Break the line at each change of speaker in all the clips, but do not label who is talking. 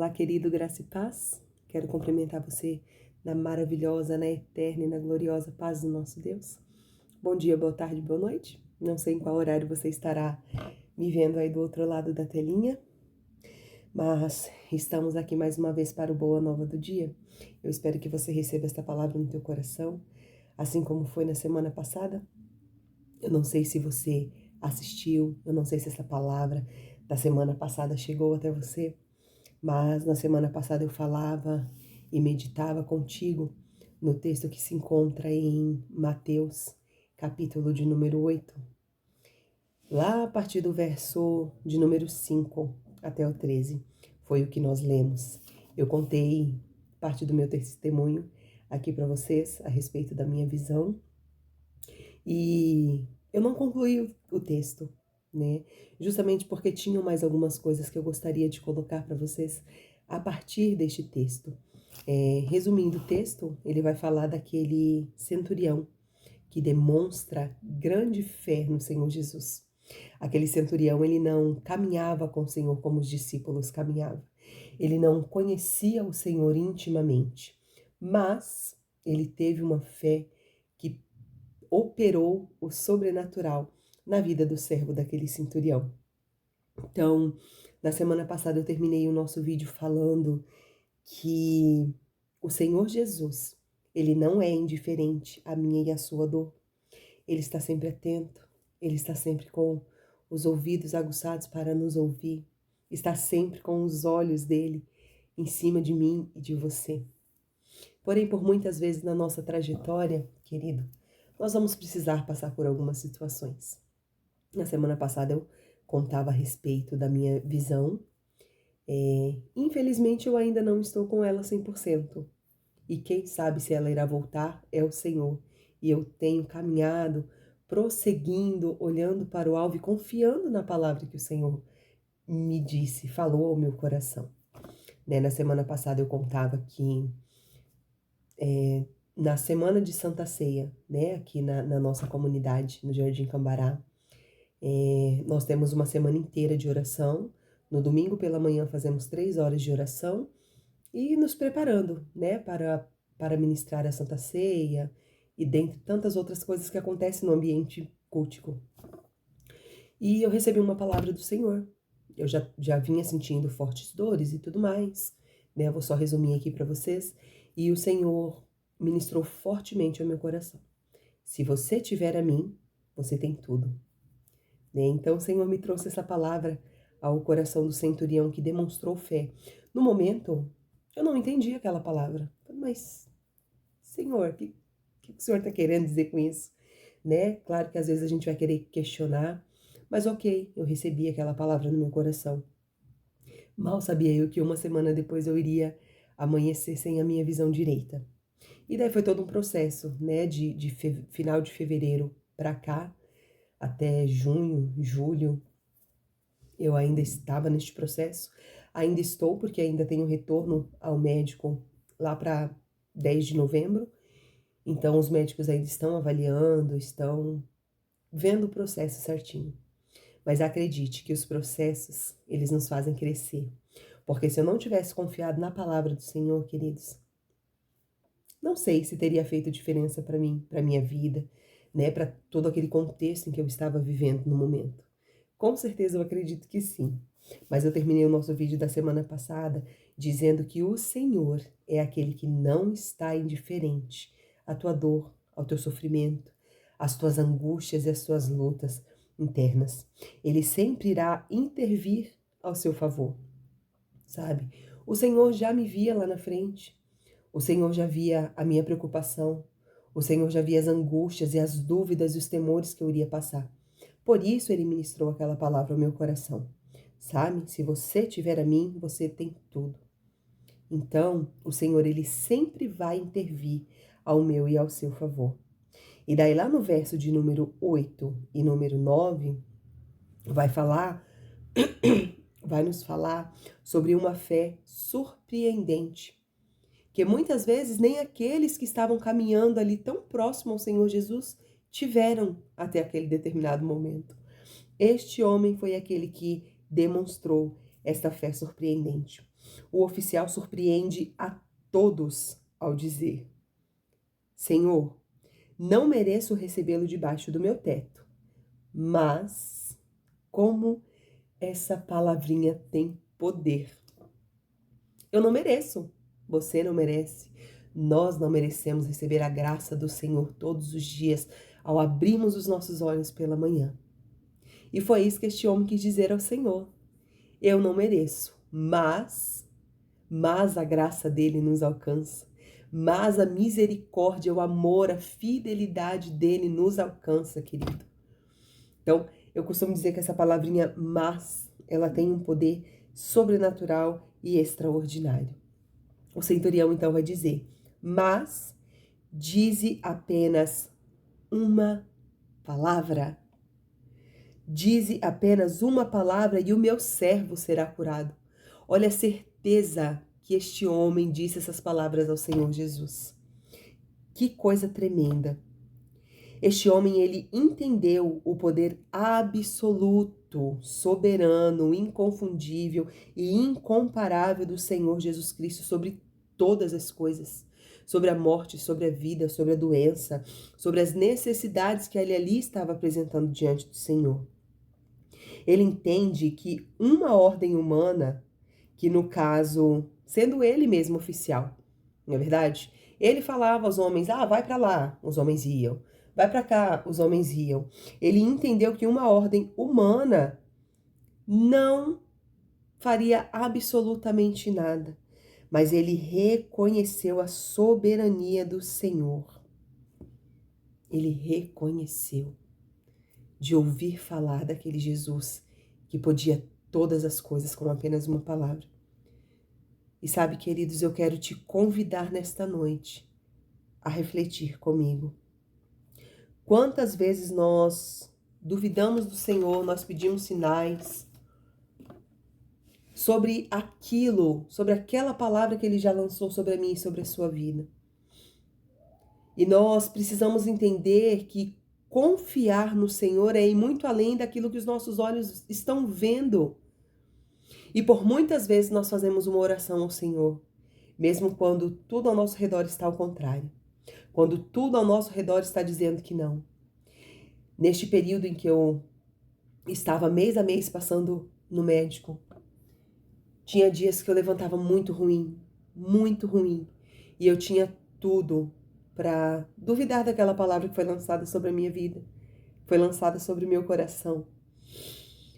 Olá, querido, graça e paz. Quero cumprimentar você na maravilhosa, na eterna e na gloriosa paz do nosso Deus. Bom dia, boa tarde, boa noite. Não sei em qual horário você estará me vendo aí do outro lado da telinha, mas estamos aqui mais uma vez para o Boa Nova do Dia. Eu espero que você receba esta palavra no teu coração, assim como foi na semana passada. Eu não sei se você assistiu, eu não sei se essa palavra da semana passada chegou até você, mas na semana passada eu falava e meditava contigo no texto que se encontra em Mateus, capítulo de número 8, lá a partir do verso de número 5 até o 13, foi o que nós lemos. Eu contei parte do meu testemunho aqui para vocês a respeito da minha visão e eu não concluí o texto, né? Justamente porque tinham mais algumas coisas que eu gostaria de colocar para vocês a partir deste texto. Resumindo o texto, ele vai falar daquele centurião que demonstra grande fé no Senhor Jesus. Aquele centurião, ele não caminhava com o Senhor como os discípulos caminhavam. Ele não conhecia o Senhor intimamente, mas ele teve uma fé que operou o sobrenatural na vida do servo daquele centurião. Então, na semana passada eu terminei o nosso vídeo falando que o Senhor Jesus, ele não é indiferente à minha e à sua dor. Ele está sempre atento, ele está sempre com os ouvidos aguçados para nos ouvir, está sempre com os olhos dele em cima de mim e de você. Porém, por muitas vezes na nossa trajetória, querido, nós vamos precisar passar por algumas situações. Na semana passada eu contava a respeito da minha visão. Infelizmente eu ainda não estou com ela 100%. E quem sabe se ela irá voltar é o Senhor. E eu tenho caminhado, prosseguindo, olhando para o alvo e confiando na palavra que o Senhor me disse, falou ao meu coração. Na semana passada eu contava que na semana de Santa Ceia, aqui na nossa comunidade, no Jardim Cambará, nós temos uma semana inteira de oração. No domingo pela manhã fazemos 3 horas de oração e nos preparando, para ministrar a Santa Ceia e dentre tantas outras coisas que acontecem no ambiente cultico. E eu recebi uma palavra do Senhor. Eu já vinha sentindo fortes dores e tudo mais, Eu vou só resumir aqui para vocês. E o Senhor ministrou fortemente ao meu coração. Se você tiver a mim, você tem tudo. Então o Senhor me trouxe essa palavra ao coração do centurião que demonstrou fé. No momento, eu não entendi aquela palavra. Mas, Senhor, o que o Senhor está querendo dizer com isso? Claro que às vezes a gente vai querer questionar, mas ok, eu recebi aquela palavra no meu coração. Mal sabia eu que uma semana depois eu iria amanhecer sem a minha visão direita. E daí foi todo um processo, final de fevereiro para cá, até junho, julho, eu ainda estava neste processo, ainda estou, porque ainda tenho retorno ao médico lá para 10 de novembro, então os médicos ainda estão avaliando, estão vendo o processo certinho. Mas acredite que os processos, eles nos fazem crescer, porque se eu não tivesse confiado na palavra do Senhor, queridos, não sei se teria feito diferença para mim, para minha vida, para todo aquele contexto em que eu estava vivendo no momento. Com certeza eu acredito que sim. Mas eu terminei o nosso vídeo da semana passada dizendo que o Senhor é aquele que não está indiferente à tua dor, ao teu sofrimento, às tuas angústias e às tuas lutas internas. Ele sempre irá intervir ao seu favor, sabe? O Senhor já me via lá na frente. O Senhor já via a minha preocupação. O Senhor já via as angústias e as dúvidas e os temores que eu iria passar. Por isso ele ministrou aquela palavra ao meu coração. Sabe? Se você tiver a mim, você tem tudo. Então, o Senhor, ele sempre vai intervir ao meu e ao seu favor. E daí lá no verso de número 8 e número 9, vai nos falar sobre uma fé surpreendente. Que muitas vezes nem aqueles que estavam caminhando ali tão próximo ao Senhor Jesus tiveram até aquele determinado momento. Este homem foi aquele que demonstrou esta fé surpreendente. O oficial surpreende a todos ao dizer: Senhor, não mereço recebê-lo debaixo do meu teto, mas como essa palavrinha tem poder. Eu não mereço, você não merece, nós não merecemos receber a graça do Senhor todos os dias ao abrirmos os nossos olhos pela manhã. E foi isso que este homem quis dizer ao Senhor. Eu não mereço, mas a graça dele nos alcança, mas a misericórdia, o amor, a fidelidade dele nos alcança, querido. Então, eu costumo dizer que essa palavrinha mas, ela tem um poder sobrenatural e extraordinário. O centurião então vai dizer: mas dize apenas uma palavra. Dize apenas uma palavra e o meu servo será curado. Olha a certeza que este homem disse essas palavras ao Senhor Jesus. Que coisa tremenda. Este homem, ele entendeu o poder absoluto, soberano, inconfundível e incomparável do Senhor Jesus Cristo sobre todas as coisas, sobre a morte, sobre a vida, sobre a doença, sobre as necessidades que ele ali estava apresentando diante do Senhor. Ele entende que uma ordem humana, que no caso, sendo ele mesmo oficial, não é verdade? Ele falava aos homens: vai para lá, os homens iam. Vai para cá, os homens iam. Ele entendeu que uma ordem humana não faria absolutamente nada, mas ele reconheceu a soberania do Senhor. Ele reconheceu de ouvir falar daquele Jesus que podia todas as coisas com apenas uma palavra. E sabe, queridos, eu quero te convidar nesta noite a refletir comigo. Quantas vezes nós duvidamos do Senhor, nós pedimos sinais sobre aquilo, sobre aquela palavra que Ele já lançou sobre a minha e sobre a sua vida. E nós precisamos entender que confiar no Senhor é ir muito além daquilo que os nossos olhos estão vendo. E por muitas vezes nós fazemos uma oração ao Senhor, mesmo quando tudo ao nosso redor está ao contrário. Quando tudo ao nosso redor está dizendo que não. Neste período em que eu estava mês a mês passando no médico, tinha dias que eu levantava muito ruim. E eu tinha tudo para duvidar daquela palavra que foi lançada sobre a minha vida, foi lançada sobre o meu coração.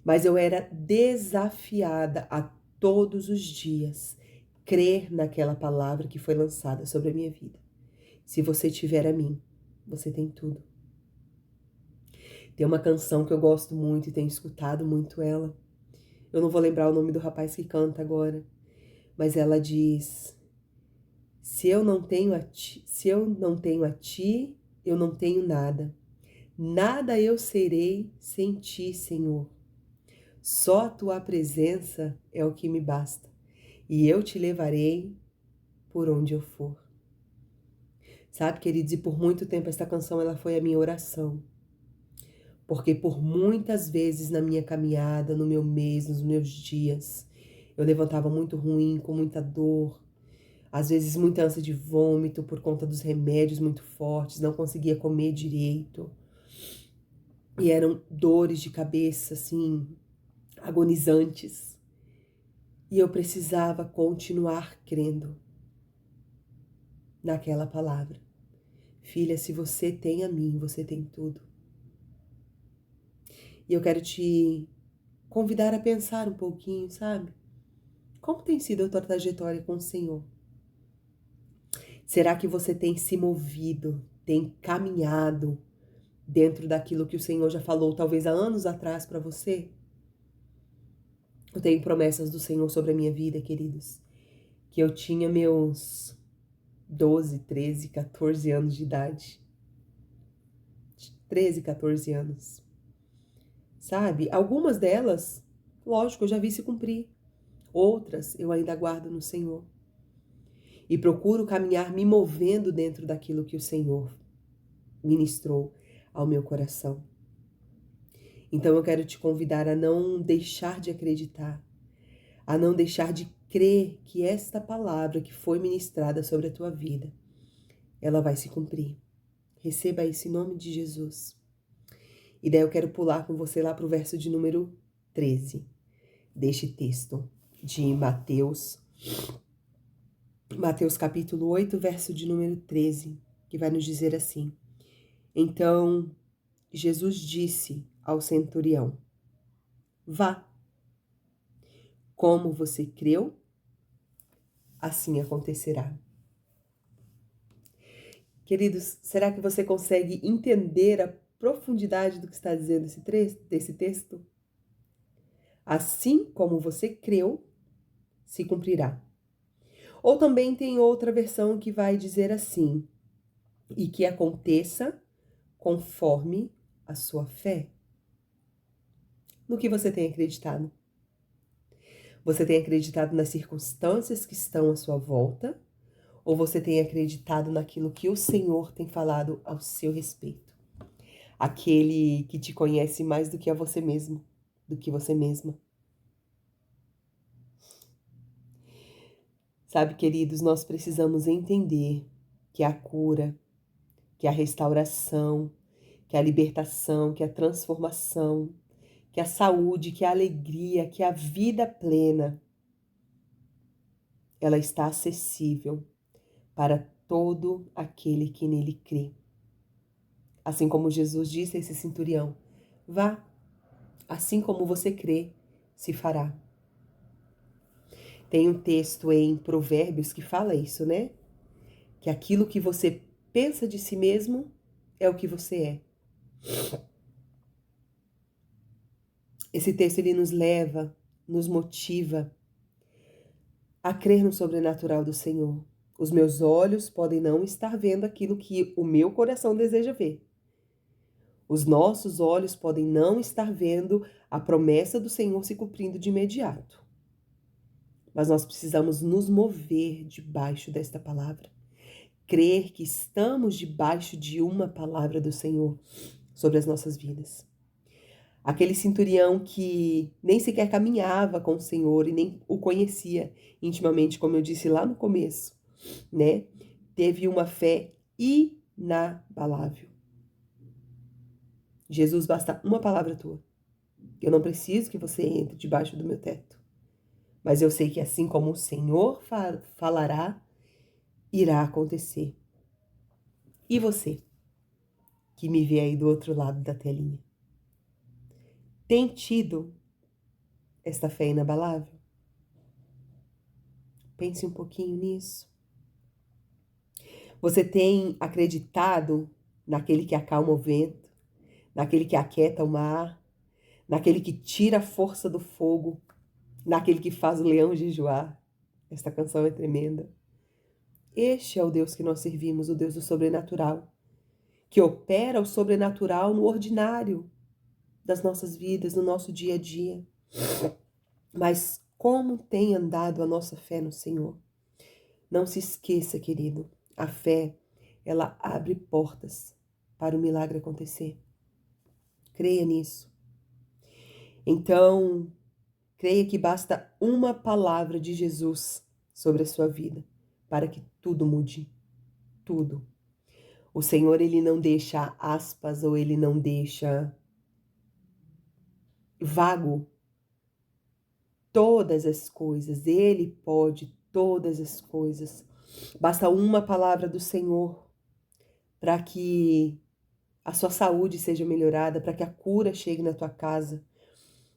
Mas eu era desafiada a todos os dias crer naquela palavra que foi lançada sobre a minha vida. Se você tiver a mim, você tem tudo. Tem uma canção que eu gosto muito e tenho escutado muito ela. Eu não vou lembrar o nome do rapaz que canta agora, mas ela diz: se eu não tenho a ti, eu não tenho nada. Nada eu serei sem ti, Senhor. Só a tua presença é o que me basta, e eu te levarei por onde eu for. Sabe, queridos, e por muito tempo essa canção ela foi a minha oração. Porque por muitas vezes na minha caminhada, no meu mês, nos meus dias, eu levantava muito ruim, com muita dor, às vezes muita ânsia de vômito por conta dos remédios muito fortes, não conseguia comer direito. E eram dores de cabeça, assim, agonizantes. E eu precisava continuar crendo naquela palavra. Filha, se você tem a mim, você tem tudo. E eu quero te convidar a pensar um pouquinho, sabe? Como tem sido a tua trajetória com o Senhor? Será que você tem se movido, tem caminhado dentro daquilo que o Senhor já falou, talvez há anos atrás para você? Eu tenho promessas do Senhor sobre a minha vida, queridos, que eu tinha meus 12, 13, 14 anos de idade. 13, 14 anos. Sabe? Algumas delas, lógico, eu já vi se cumprir. Outras eu ainda guardo no Senhor. E procuro caminhar me movendo dentro daquilo que o Senhor ministrou ao meu coração. Então eu quero te convidar a não deixar de acreditar, a não deixar de crê que esta palavra que foi ministrada sobre a tua vida, ela vai se cumprir. Receba isso em nome de Jesus. E daí eu quero pular com você lá para o verso de número 13 deste texto de Mateus. Mateus capítulo 8, verso de número 13, que vai nos dizer assim: Então Jesus disse ao centurião: Vá, como você creu, assim acontecerá. Queridos, será que você consegue entender a profundidade do que está dizendo desse texto? Assim como você creu, se cumprirá. Ou também tem outra versão que vai dizer assim: e que aconteça conforme a sua fé. No que você tem acreditado? Você tem acreditado nas circunstâncias que estão à sua volta? Ou você tem acreditado naquilo que o Senhor tem falado ao seu respeito? Aquele que te conhece mais do que a você mesmo, do que você mesma. Sabe, queridos, nós precisamos entender que a cura, que a restauração, que a libertação, que a transformação, que a saúde, que a alegria, que a vida plena, ela está acessível para todo aquele que nele crê. Assim como Jesus disse a esse centurião: vá, assim como você crê, se fará. Tem um texto em Provérbios que fala isso, né? Que aquilo que você pensa de si mesmo é o que você é. Esse texto ele nos leva, nos motiva a crer no sobrenatural do Senhor. Os meus olhos podem não estar vendo aquilo que o meu coração deseja ver. Os nossos olhos podem não estar vendo a promessa do Senhor se cumprindo de imediato. Mas nós precisamos nos mover debaixo desta palavra. Crer que estamos debaixo de uma palavra do Senhor sobre as nossas vidas. Aquele centurião que nem sequer caminhava com o Senhor e nem o conhecia intimamente, como eu disse lá no começo, né? Teve uma fé inabalável. Jesus, basta uma palavra tua. Eu não preciso que você entre debaixo do meu teto. Mas eu sei que assim como o Senhor falará, irá acontecer. E você, que me vê aí do outro lado da telinha, tem tido esta fé inabalável? Pense um pouquinho nisso. Você tem acreditado naquele que acalma o vento, naquele que aquieta o mar, naquele que tira a força do fogo, naquele que faz o leão jejuar? Esta canção é tremenda. Este é o Deus que nós servimos, o Deus do sobrenatural, que opera o sobrenatural no ordinário das nossas vidas, no nosso dia a dia. Mas como tem andado a nossa fé no Senhor? Não se esqueça, querido, a fé, ela abre portas para o milagre acontecer. Creia nisso. Então, creia que basta uma palavra de Jesus sobre a sua vida para que tudo mude. Tudo. O Senhor, ele não deixa aspas ou ele não deixa vago todas as coisas. Ele pode todas as coisas. Basta uma palavra do Senhor para que a sua saúde seja melhorada, para que a cura chegue na tua casa.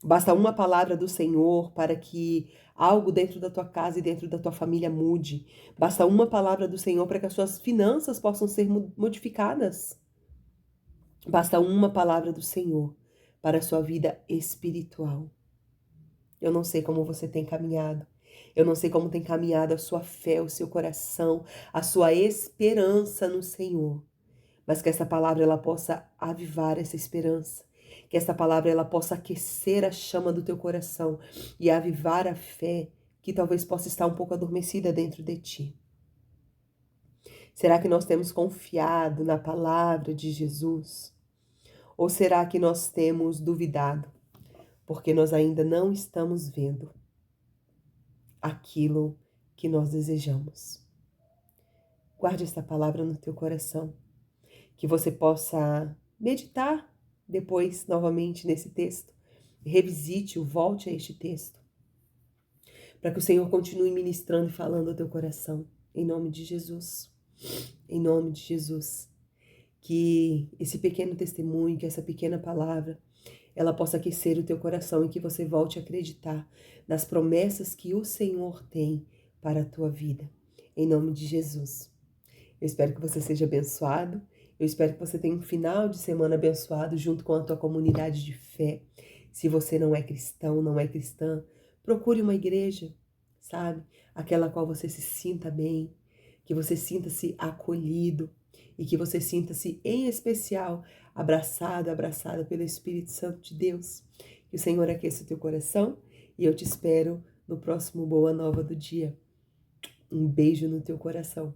Basta uma palavra do Senhor para que algo dentro da tua casa e dentro da tua família mude. Basta uma palavra do Senhor para que as suas finanças possam ser modificadas. Basta uma palavra do Senhor para a sua vida espiritual. Eu não sei como você tem caminhado. Eu não sei como tem caminhado a sua fé, o seu coração, a sua esperança no Senhor. Mas que essa palavra ela possa avivar essa esperança. Que essa palavra ela possa aquecer a chama do teu coração e avivar a fé que talvez possa estar um pouco adormecida dentro de ti. Será que nós temos confiado na palavra de Jesus? Ou será que nós temos duvidado? Porque nós ainda não estamos vendo. aquilo que nós desejamos. Guarde esta palavra no teu coração, que você possa meditar depois novamente nesse texto, revisite-o, volte a este texto, para que o Senhor continue ministrando e falando ao teu coração, em nome de Jesus. Em nome de Jesus. Que esse pequeno testemunho, que essa pequena palavra, ela possa aquecer o teu coração e que você volte a acreditar nas promessas que o Senhor tem para a tua vida. Em nome de Jesus. Eu espero que você seja abençoado. Eu espero que você tenha um final de semana abençoado junto com a tua comunidade de fé. Se você não é cristão, não é cristã, procure uma igreja, sabe? Aquela qual você se sinta bem, que você sinta-se acolhido e que você sinta-se, em especial, abraçado, abraçada pelo Espírito Santo de Deus. Que o Senhor aqueça o teu coração e eu te espero no próximo Boa Nova do Dia. Um beijo no teu coração.